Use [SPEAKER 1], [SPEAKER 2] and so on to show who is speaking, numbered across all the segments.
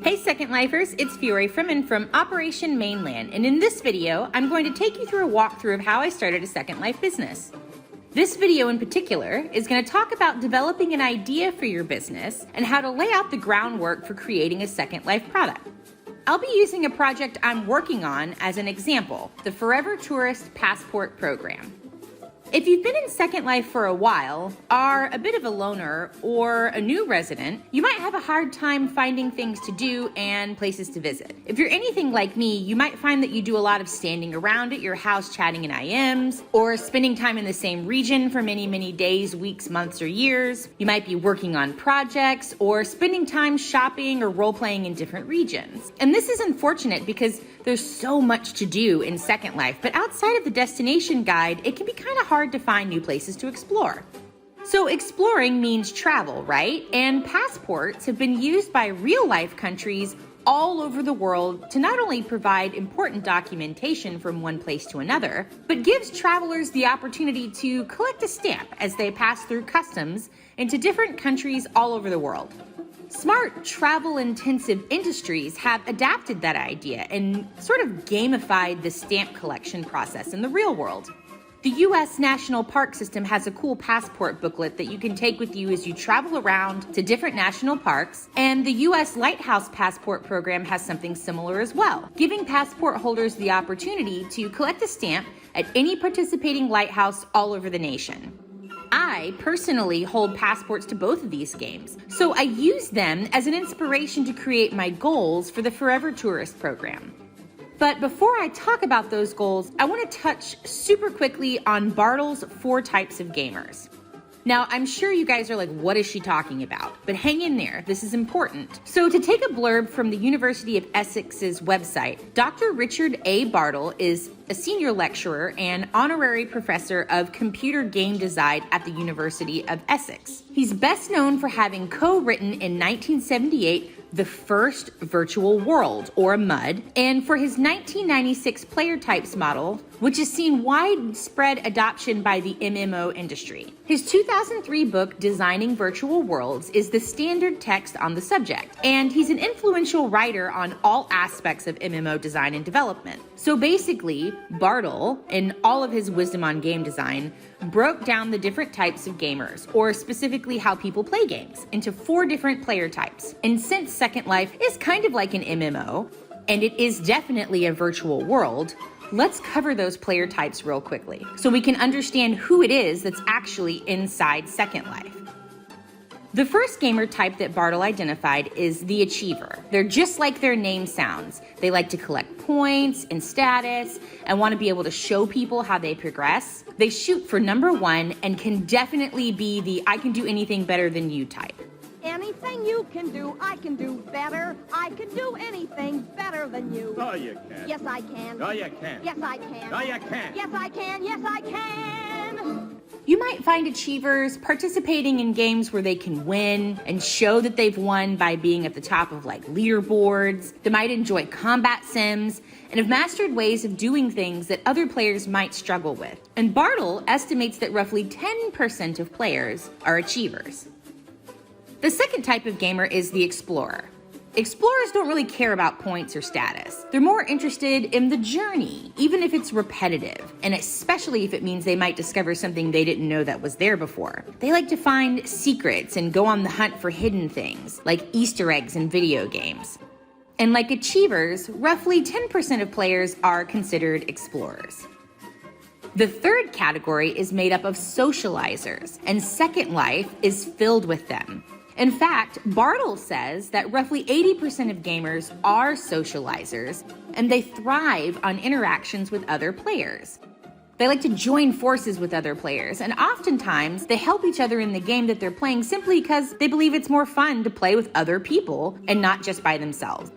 [SPEAKER 1] Hey Second Lifers, it's Fiore from Operation Mainland, and in this video, I'm going to take you through a walkthrough of how I started a Second Life business. This video in particular is going to talk about developing an idea for your business and how to lay out the groundwork for creating a Second Life product. I'll be using a project I'm working on as an example, the Forever Tourist Passport Program. If you've been in Second Life for a while, are a bit of a loner, or a new resident, you might have a hard time finding things to do and places to visit. If you're anything like me, you might find that you do a lot of standing around at your house chatting in IMs, or spending time in the same region for many days, weeks, months, or years. You might be working on projects, or spending time shopping or role-playing in different regions. And this is unfortunate because there's so much to do in Second Life, but outside of the destination guide, it can be kind of hard to find new places to explore. So exploring means travel, right? And passports have been used by real-life countries all over the world to not only provide important documentation from one place to another, but gives travelers the opportunity to collect a stamp as they pass through customs into different countries all over the world. Smart travel-intensive industries have adapted that idea and sort of gamified the stamp collection process in the real world. The U.S. National Park System has a cool passport booklet that you can take with you as you travel around to different national parks, and the U.S. Lighthouse Passport Program has something similar as well, giving passport holders the opportunity to collect a stamp at any participating lighthouse all over the nation. I personally hold passports to both of these games, so I use them as an inspiration to create my goals for the Forever Tourist program. But before I talk about those goals, I want to touch super quickly on Bartle's 4 types of gamers. Now, I'm sure you guys are like, what is she talking about? But hang in there, this is important. So to take a blurb from the University of Essex's website, Dr. Richard A. Bartle is a senior lecturer and honorary professor of computer game design at the University of Essex. He's best known for having co-written in 1978 the first virtual world, or MUD, and for his 1996 player types model, which has seen widespread adoption by the MMO industry. His 2003 book, Designing Virtual Worlds, is the standard text on the subject, and he's an influential writer on all aspects of MMO design and development. So basically, Bartle, in all of his wisdom on game design, broke down the different types of gamers, or specifically how people play games, into 4 different player types. And since Second Life is kind of like an MMO, and it is definitely a virtual world, let's cover those player types real quickly, so we can understand who it is that's actually inside Second Life. The first gamer type that Bartle identified is the achiever. They're just like their name sounds. They like to collect points and status and want to be able to show people how they progress. They shoot for number 1 and can definitely be the I can do anything better than you type.
[SPEAKER 2] Anything you can do, I can do better. I can do anything better than you.
[SPEAKER 3] No, you can't.
[SPEAKER 2] Yes, I can.
[SPEAKER 3] No, you can't.
[SPEAKER 2] Yes, I can.
[SPEAKER 3] No, you can't.
[SPEAKER 2] Yes, I can. Yes, I can.
[SPEAKER 1] You might find achievers participating in games where they can win and show that they've won by being at the top of like leaderboards. They might enjoy combat sims and have mastered ways of doing things that other players might struggle with. And Bartle estimates that roughly 10% of players are achievers. The second type of gamer is the explorer. Explorers don't really care about points or status. They're more interested in the journey, even if it's repetitive, and especially if it means they might discover something they didn't know that was there before. They like to find secrets and go on the hunt for hidden things, like Easter eggs in video games. And like achievers, roughly 10% of players are considered explorers. The third category is made up of socializers, and Second Life is filled with them. In fact, Bartle says that roughly 80% of gamers are socializers, and they thrive on interactions with other players. They like to join forces with other players, and oftentimes they help each other in the game that they're playing simply because they believe it's more fun to play with other people and not just by themselves.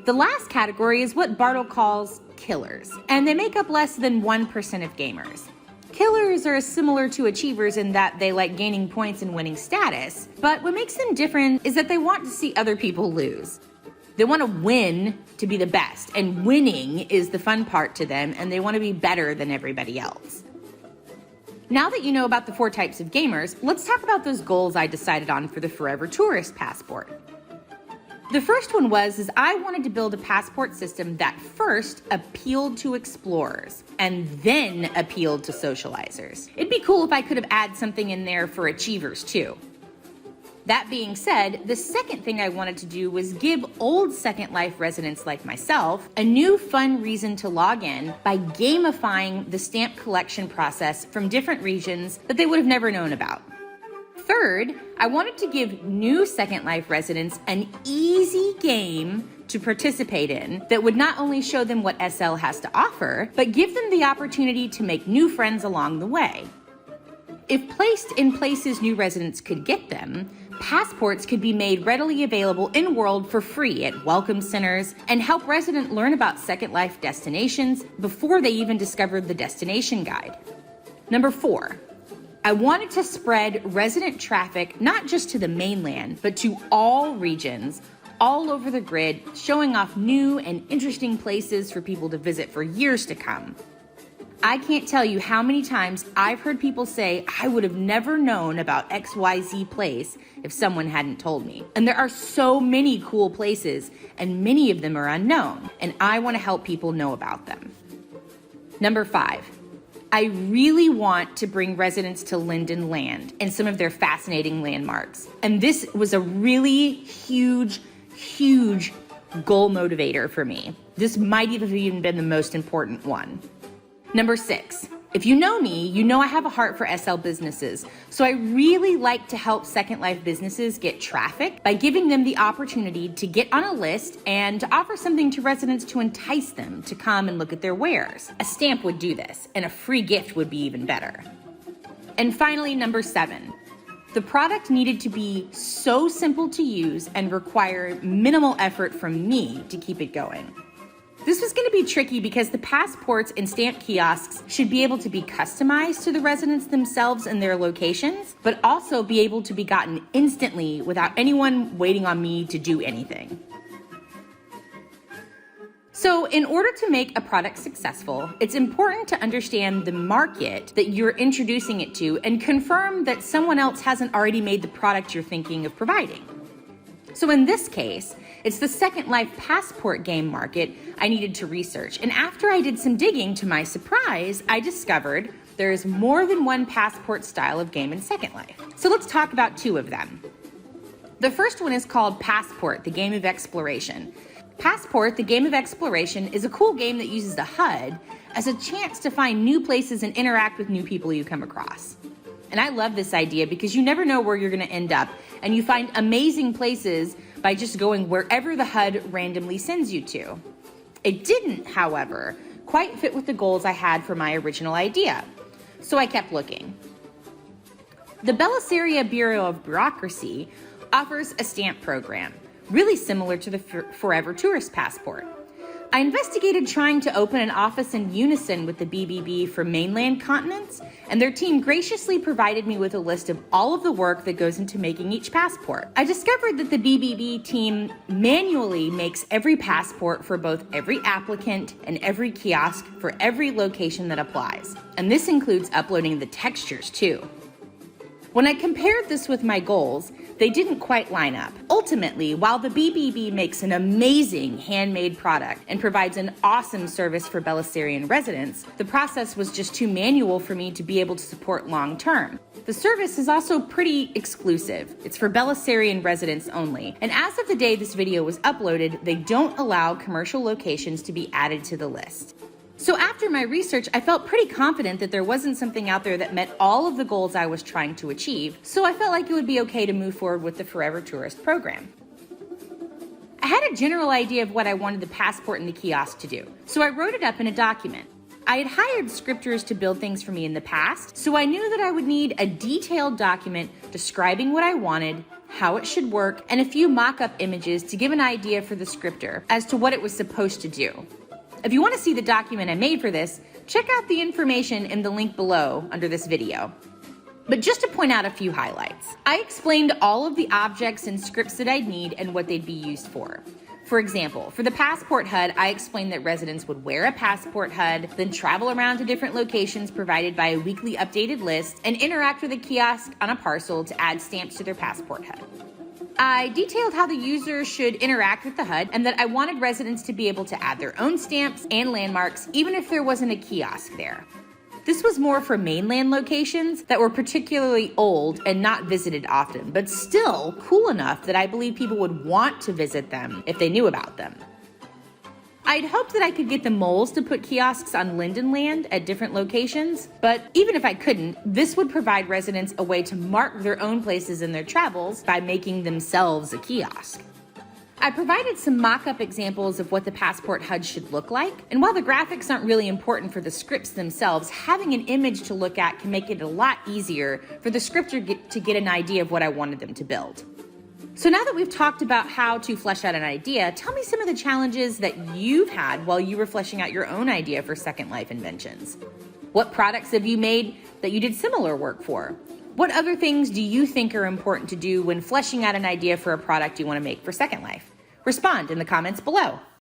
[SPEAKER 1] The last category is what Bartle calls killers, and they make up less than 1% of gamers. Killers are similar to achievers in that they like gaining points and winning status, but what makes them different is that they want to see other people lose. They want to win to be the best, and winning is the fun part to them, and they want to be better than everybody else. Now that you know about the 4 types of gamers, let's talk about those goals I decided on for the Forever Tourist Passport. The first one was I wanted to build a passport system that first appealed to explorers and then appealed to socializers. It'd be cool if I could have added something in there for achievers too. That being said, the second thing I wanted to do was give old Second Life residents like myself a new fun reason to log in by gamifying the stamp collection process from different regions that they would have never known about. Third, I wanted to give new Second Life residents an easy game to participate in that would not only show them what SL has to offer, but give them the opportunity to make new friends along the way. If placed in places new residents could get them, passports could be made readily available in-world for free at welcome centers and help residents learn about Second Life destinations before they even discovered the destination guide. Number 4. I wanted to spread resident traffic not just to the mainland, but to all regions, all over the grid, showing off new and interesting places for people to visit for years to come. I can't tell you how many times I've heard people say, I would have never known about XYZ place if someone hadn't told me. And there are so many cool places, and many of them are unknown, and I want to help people know about them. Number 5. I really want to bring residents to Linden Land and some of their fascinating landmarks. And this was a really huge goal motivator for me. This might have even been the most important one. Number 6, if you know me, you know I have a heart for SL businesses. So I really like to help Second Life businesses get traffic by giving them the opportunity to get on a list and to offer something to residents to entice them to come and look at their wares. A stamp would do this, and a free gift would be even better. And finally, number 7, the product needed to be so simple to use and require minimal effort from me to keep it going. This was going to be tricky because the passports and stamp kiosks should be able to be customized to the residents themselves and their locations, but also be able to be gotten instantly without anyone waiting on me to do anything. So in order to make a product successful, it's important to understand the market that you're introducing it to and confirm that someone else hasn't already made the product you're thinking of providing. So in this case, it's the Second Life passport game market I needed to research. And after I did some digging, to my surprise, I discovered there is more than one passport style of game in Second Life. So let's talk about 2 of them. The first one is called Passport, the Game of Exploration. Passport, the Game of Exploration, is a cool game that uses the HUD as a chance to find new places and interact with new people you come across. And I love this idea because you never know where you're going to end up, and you find amazing places by just going wherever the HUD randomly sends you to. It didn't, however, quite fit with the goals I had for my original idea, so I kept looking. The Belisaria Bureau of Bureaucracy offers a stamp program, really similar to the Forever Tourist Passport. I investigated trying to open an office in unison with the BBB for mainland continents, and their team graciously provided me with a list of all of the work that goes into making each passport. I discovered that the BBB team manually makes every passport for both every applicant and every kiosk for every location that applies. And this includes uploading the textures too. When I compared this with my goals, they didn't quite line up. Ultimately, while the BBB makes an amazing handmade product and provides an awesome service for Belisarian residents, the process was just too manual for me to be able to support long term. The service is also pretty exclusive. It's for Belisarian residents only. And as of the day this video was uploaded, they don't allow commercial locations to be added to the list. So after my research, I felt pretty confident that there wasn't something out there that met all of the goals I was trying to achieve, so I felt like it would be okay to move forward with the Forever Tourist program. I had a general idea of what I wanted the passport and the kiosk to do, so I wrote it up in a document. I had hired scripters to build things for me in the past, so I knew that I would need a detailed document describing what I wanted, how it should work, and a few mock-up images to give an idea for the scripter as to what it was supposed to do. If you want to see the document I made for this, check out the information in the link below under this video. But just to point out a few highlights, I explained all of the objects and scripts that I'd need and what they'd be used for. For example, for the passport HUD, I explained that residents would wear a passport HUD, then travel around to different locations provided by a weekly updated list, and interact with a kiosk on a parcel to add stamps to their passport HUD. I detailed how the user should interact with the HUD and that I wanted residents to be able to add their own stamps and landmarks even if there wasn't a kiosk there. This was more for mainland locations that were particularly old and not visited often, but still cool enough that I believe people would want to visit them if they knew about them. I'd hoped that I could get the moles to put kiosks on Linden Land at different locations, but even if I couldn't, this would provide residents a way to mark their own places in their travels by making themselves a kiosk. I provided some mock-up examples of what the passport HUD should look like, and while the graphics aren't really important for the scripts themselves, having an image to look at can make it a lot easier for the scripter to get an idea of what I wanted them to build. So now that we've talked about how to flesh out an idea, tell me some of the challenges that you've had while you were fleshing out your own idea for Second Life inventions. What products have you made that you did similar work for? What other things do you think are important to do when fleshing out an idea for a product you want to make for Second Life? Respond in the comments below.